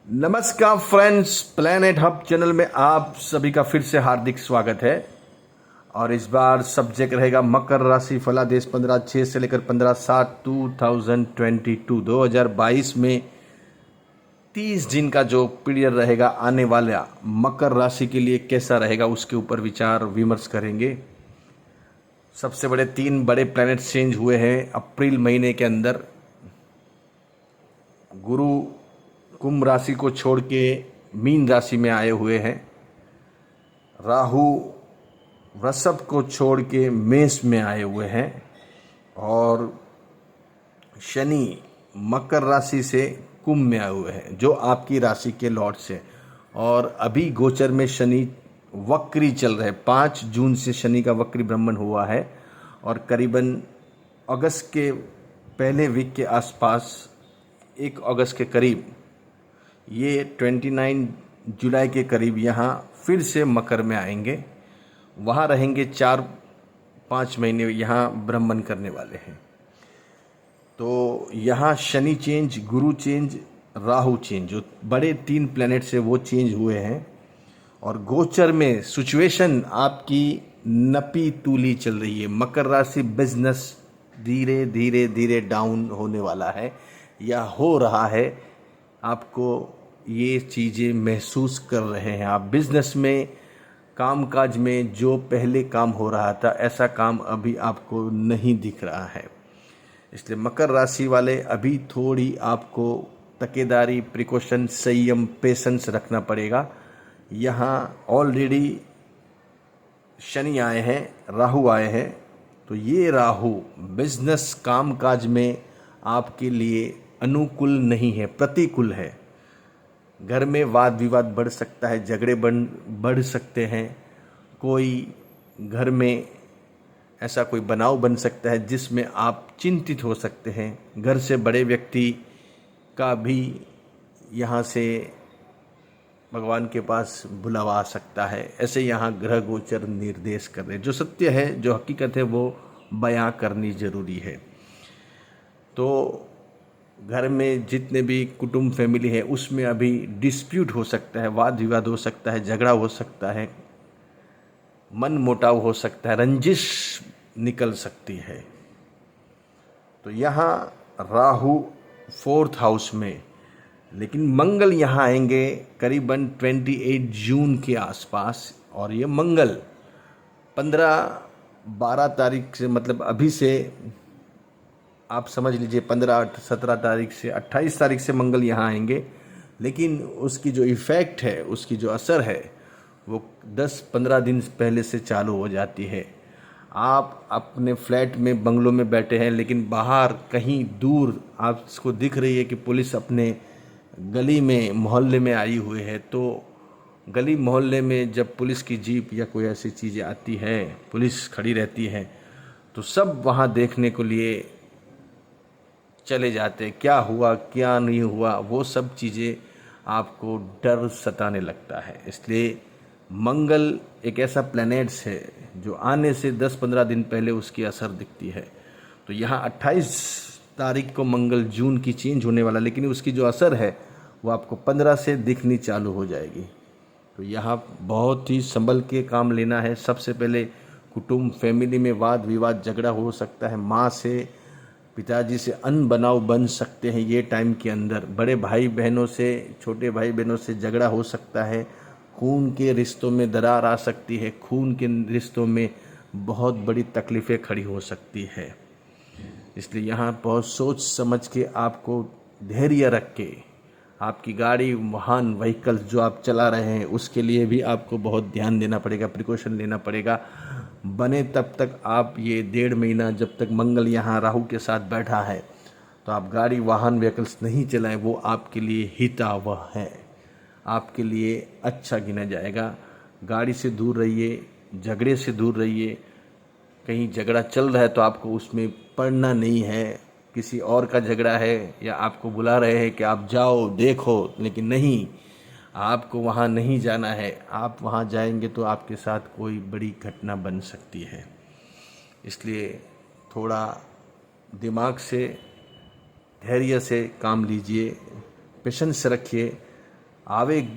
नमस्कार friends, planet hub channel में आप सभी का फिर से हार्दिक स्वागत है। और इस बार सब्जेक्ट रहेगा मकर राशि फलादेश 15/6 से लेकर 15/7 2022 में 30 दिन का जो पीरियड रहेगा आने वाला मकर राशि के लिए कैसा रहेगा, उसके ऊपर विचार विमर्श करेंगे। सबसे बड़े 3 बड़े प्लैनेट चेंज हुए हैं अप्रैल महीने के अंदर। गुरु कुंभ राशि को छोड़ के मीन राशि में आए हुए हैं। राहु वृषभ को छोड़ के मेष में आए हुए हैं और शनि मकर राशि से कुंभ में आए हुए हैं, जो आपकी राशि के लॉर्ड से। और अभी गोचर में शनि वक्री चल रहे। 5 जून से शनि का वक्री भ्रमण हुआ है और करीबन अगस्त के पहले वीक के आसपास 1 अगस्त के करीब ये 29 जुलाई के करीब यहाँ फिर से मकर में आएंगे। वहाँ रहेंगे 4-5 महीने, यहाँ भ्रमण करने वाले हैं। तो यहाँ शनि चेंज, गुरु चेंज, राहु चेंज, जो बड़े 3 प्लैनेट से वो चेंज हुए हैं। और गोचर में सिचुएशन आपकी नपी तुली चल रही है। मकर राशि बिजनेस धीरे धीरे धीरे डाउन होने वाला है या हो रहा है। आपको ये चीज़ें महसूस कर रहे हैं। आप बिजनेस में, कामकाज में जो पहले काम हो रहा था, ऐसा काम अभी आपको नहीं दिख रहा है। इसलिए मकर राशि वाले अभी थोड़ी आपको तकेदारी, प्रिकॉशन, संयम, पेशेंस रखना पड़ेगा। यहाँ ऑलरेडी शनि आए हैं, राहु आए हैं, तो ये राहु बिजनेस कामकाज में आपके लिए अनुकूल नहीं है, प्रतिकूल है। घर में वाद विवाद बढ़ सकता है, झगड़े बढ़ सकते हैं। कोई घर में ऐसा कोई बनाव बन सकता है जिसमें आप चिंतित हो सकते हैं। घर से बड़े व्यक्ति का भी यहाँ से भगवान के पास बुलावा आ सकता है। ऐसे यहाँ ग्रह गोचर निर्देश कर रहे हैं। जो सत्य है, जो हकीकत है, वो बयां करनी जरूरी है। तो घर में जितने भी कुटुंब फैमिली है, उसमें अभी डिस्प्यूट हो सकता है, वाद विवाद हो सकता है, झगड़ा हो सकता है, मन मुटाव हो सकता है, रंजिश निकल सकती है। तो यहाँ राहु 4th हाउस में, लेकिन मंगल यहाँ आएंगे करीबन 28 जून के आसपास। और ये मंगल 15-12 तारीख से, मतलब अभी से आप समझ लीजिए 15-17 तारीख से 28 तारीख से मंगल यहाँ आएंगे। लेकिन उसकी जो इफ़ेक्ट है, उसकी जो असर है, वो 10-15 दिन पहले से चालू हो जाती है। आप अपने फ्लैट में, बंगलों में बैठे हैं, लेकिन बाहर कहीं दूर आपको दिख रही है कि पुलिस अपने गली में, मोहल्ले में आई हुई है। तो गली मोहल्ले में जब पुलिस की जीप या कोई ऐसी चीज़ें आती है, पुलिस खड़ी रहती है, तो सब वहाँ देखने को लिए चले जाते। क्या हुआ, क्या नहीं हुआ, वो सब चीज़ें आपको डर सताने लगता है। इसलिए मंगल एक ऐसा प्लैनेट्स है जो आने से 10-15 दिन पहले उसकी असर दिखती है। तो यहाँ 28 तारीख को मंगल जून की चेंज होने वाला, लेकिन उसकी जो असर है वो आपको 15 से दिखनी चालू हो जाएगी। तो यहाँ बहुत ही संभल के काम लेना है। सबसे पहले कुटुंब, फैमिली में वाद विवाद, झगड़ा हो सकता है। माँ से, पिताजी से अनबनाव बन सकते हैं ये टाइम के अंदर। बड़े भाई बहनों से, छोटे भाई बहनों से झगड़ा हो सकता है। खून के रिश्तों में दरार आ सकती है। खून के रिश्तों में बहुत बड़ी तकलीफ़ें खड़ी हो सकती है। इसलिए यहाँ बहुत सोच समझ के, आपको धैर्य रख के, आपकी गाड़ी, वाहन, व्हीकल्स जो आप चला रहे हैं, उसके लिए भी आपको बहुत ध्यान देना पड़ेगा, प्रिकॉशन लेना पड़ेगा। बने तब तक आप ये 1.5 महीना, जब तक मंगल यहाँ राहु के साथ बैठा है, तो आप गाड़ी, वाहन, व्हीकल्स नहीं चलाएं। वो आपके लिए हितावह है, आपके लिए अच्छा गिना जाएगा। गाड़ी से दूर रहिए, झगड़े से दूर रहिए। कहीं झगड़ा चल रहा है तो आपको उसमें पड़ना नहीं है। किसी और का झगड़ा है या आपको बुला रहे हैं कि आप जाओ देखो, लेकिन नहीं, आपको वहाँ नहीं जाना है। आप वहाँ जाएंगे तो आपके साथ कोई बड़ी घटना बन सकती है। इसलिए थोड़ा दिमाग से, धैर्य से काम लीजिए, पेशेंस रखिए। आवेग,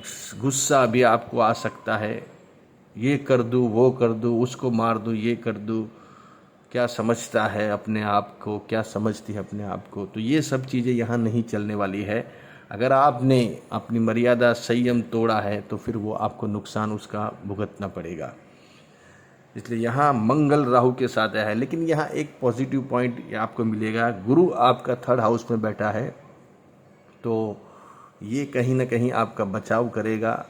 गुस्सा भी आपको आ सकता है, ये कर दूँ, वो कर दूँ, उसको मार दूँ, ये कर दूँ, क्या समझता है अपने आप को, क्या समझती है अपने आप को। तो ये सब चीज़ें यहाँ नहीं चलने वाली है। अगर आपने अपनी मर्यादा, संयम तोड़ा है तो फिर वो आपको नुकसान उसका भुगतना पड़ेगा। इसलिए यहाँ मंगल राहु के साथ आया है। लेकिन यहाँ एक पॉजिटिव पॉइंट आपको मिलेगा, गुरु आपका थर्ड हाउस में बैठा है, तो ये कहीं ना कहीं आपका बचाव करेगा।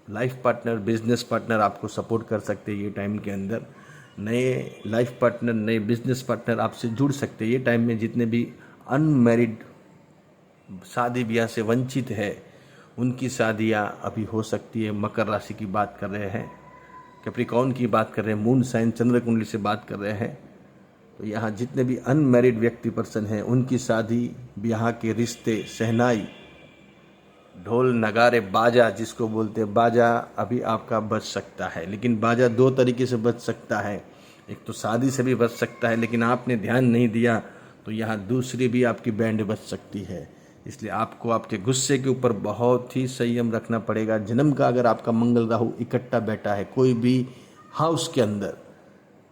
लाइफ पार्टनर, बिजनेस पार्टनर आपको सपोर्ट कर सकते हैं ये टाइम के अंदर। नए लाइफ पार्टनर, नए बिजनेस पार्टनर आपसे जुड़ सकते हैं ये टाइम में। जितने भी अनमैरिड, शादी ब्याह से वंचित है, उनकी शादियां अभी हो सकती है। मकर राशि की बात कर रहे हैं, कैप्रिकॉर्न की बात कर रहे हैं, मून साइन चंद्र कुंडली से बात कर रहे हैं। तो यहाँ जितने भी अनमैरिड व्यक्ति पर्सन हैं, उनकी शादी ब्याह के रिश्ते, शहनाई, ढोल नगारे, बाजा जिसको बोलते हैं, बाजा अभी आपका बच सकता है। लेकिन बाजा दो तरीके से बच सकता है, एक तो शादी से भी बच सकता है, लेकिन आपने ध्यान नहीं दिया तो यहाँ दूसरी भी आपकी बैंड बच सकती है। इसलिए आपको आपके गुस्से के ऊपर बहुत ही संयम रखना पड़ेगा। जन्म का अगर आपका मंगल राहु इकट्ठा बैठा है कोई भी हाउस के अंदर,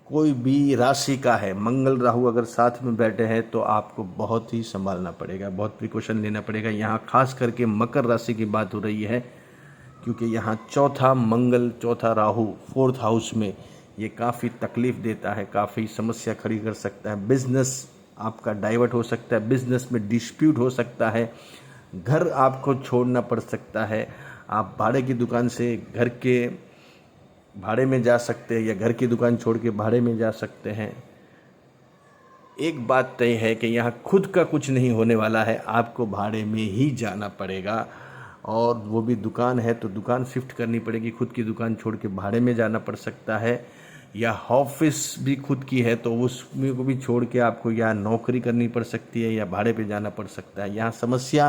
कोई भी राशि का है, मंगल राहु अगर साथ में बैठे हैं तो आपको बहुत ही संभालना पड़ेगा, बहुत प्रिकॉशन लेना पड़ेगा। यहाँ खास करके मकर राशि की बात हो रही है, क्योंकि यहाँ चौथा मंगल, चौथा राहु फोर्थ हाउस में, ये काफ़ी तकलीफ देता है, काफ़ी समस्या खड़ी कर सकता है। बिजनेस आपका डाइवर्ट हो सकता है, बिजनेस में डिस्प्यूट हो सकता है, घर आपको छोड़ना पड़ सकता है, आप भाड़े की दुकान से घर के भाड़े में जा सकते हैं या घर की दुकान छोड़ के भाड़े में जा सकते हैं। एक बात तय है कि यहाँ खुद का कुछ नहीं होने वाला है, आपको भाड़े में ही जाना पड़ेगा। और वो भी दुकान है तो दुकान शिफ्ट करनी पड़ेगी, खुद की दुकान छोड़ के भाड़े में जाना पड़ सकता है। या ऑफिस भी खुद की है तो उसमें को भी छोड़ के आपको या नौकरी करनी पड़ सकती है या भाड़े पे जाना पड़ सकता है। यहाँ समस्या,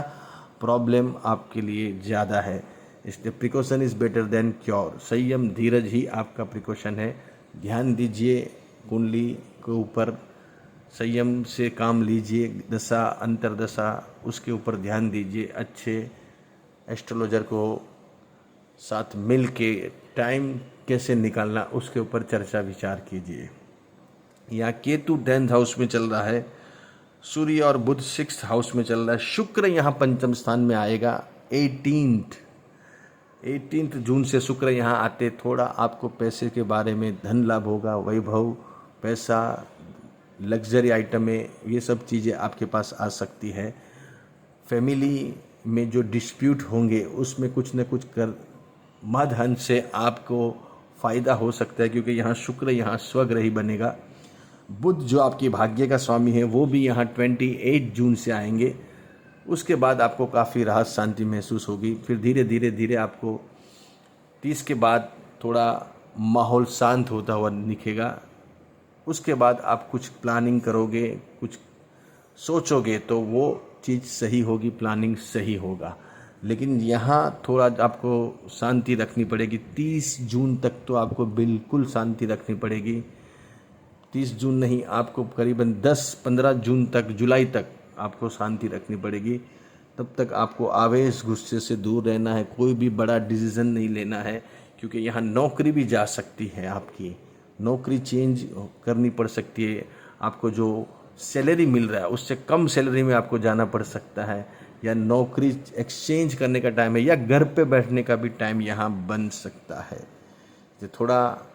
प्रॉब्लम आपके लिए ज़्यादा है, इसलिए precaution is better than cure. संयम, धीरज ही आपका प्रिकॉशन है। ध्यान दीजिए कुंडली के ऊपर, संयम से काम लीजिए, दशा अंतरदशा उसके ऊपर ध्यान दीजिए। अच्छे एस्ट्रोलॉजर को साथ मिल के टाइम कैसे निकालना उसके ऊपर चर्चा विचार कीजिए। यहाँ केतु 10th हाउस में चल रहा है, सूर्य और बुध 6th हाउस में चल रहा है, शुक्र यहाँ पंचम स्थान में आएगा। 18 जून से शुक्र यहाँ आते, थोड़ा आपको पैसे के बारे में धन लाभ होगा, वैभव, पैसा, लग्जरी आइटमें, ये सब चीज़ें आपके पास आ सकती है। फैमिली में जो डिस्प्यूट होंगे उसमें कुछ न कुछ कर मदहन से आपको फ़ायदा हो सकता है, क्योंकि यहाँ शुक्र यहाँ स्वग्रही बनेगा। बुध जो आपकी भाग्य का स्वामी है वो भी यहाँ 28 जून से आएंगे। उसके बाद आपको काफ़ी राहत शांति महसूस होगी। फिर धीरे धीरे धीरे आपको 30 के बाद थोड़ा माहौल शांत होता हुआ दिखेगा। उसके बाद आप कुछ प्लानिंग करोगे, कुछ सोचोगे तो वो चीज़ सही होगी, प्लानिंग सही होगा। लेकिन यहाँ थोड़ा आपको शांति रखनी पड़ेगी। 30 जून तक तो आपको बिल्कुल शांति रखनी पड़ेगी। 30 जून नहीं, आपको करीबन 10-15 जून तक, जुलाई तक आपको शांति रखनी पड़ेगी। तब तक आपको आवेश, गुस्से से दूर रहना है, कोई भी बड़ा डिसीज़न नहीं लेना है, क्योंकि यहाँ नौकरी भी जा सकती है, आपकी नौकरी चेंज करनी पड़ सकती है। आपको जो सैलरी मिल रहा है उससे कम सैलरी में आपको जाना पड़ सकता है, या नौकरी एक्सचेंज करने का टाइम है, या घर पे बैठने का भी टाइम यहाँ बन सकता है। तो थोड़ा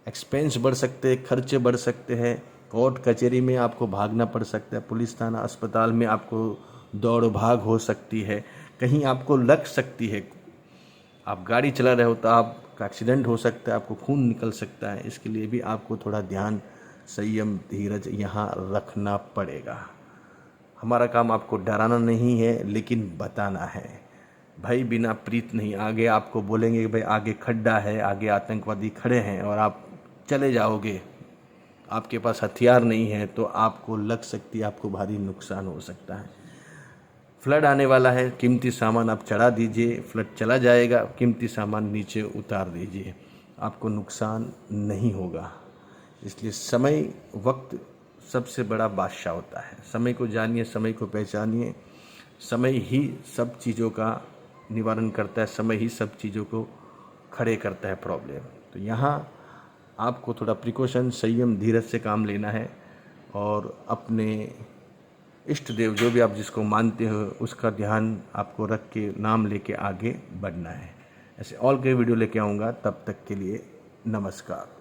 एक्सपेंस बढ़ सकते हैं, खर्चे बढ़ सकते हैं, कोर्ट कचहरी में आपको भागना पड़ सकता है, पुलिस थाना अस्पताल में आपको दौड़ भाग हो सकती है, कहीं आपको लग सकती है, आप गाड़ी चला रहे हो तो आपका एक्सीडेंट हो सकता है, आपको खून निकल सकता है। इसके लिए भी आपको थोड़ा ध्यान, संयम, धीरज यहाँ रखना पड़ेगा। हमारा काम आपको डराना नहीं है, लेकिन बताना है। भाई बिना प्रीत नहीं, आगे आपको बोलेंगे कि भाई आगे खड्डा है, आगे आतंकवादी खड़े हैं, और आप चले जाओगे, आपके पास हथियार नहीं है, तो आपको लग सकती है, आपको भारी नुकसान हो सकता है। फ्लड आने वाला है, कीमती सामान आप चढ़ा दीजिए, फ्लड चला जाएगा, कीमती सामान नीचे उतार दीजिए, आपको नुकसान नहीं होगा। इसलिए समय, वक्त सबसे बड़ा बादशाह होता है। समय को जानिए, समय को पहचानिए, समय ही सब चीज़ों का निवारण करता है, समय ही सब चीज़ों को खड़े करता है प्रॉब्लम। तो यहाँ आपको थोड़ा प्रिकॉशन, संयम, धीरज से काम लेना है और अपने इष्ट देव जो भी आप जिसको मानते हो उसका ध्यान आपको रख के नाम लेके आगे बढ़ना है। ऐसे और कई वीडियो लेके आऊँगा, तब तक के लिए नमस्कार।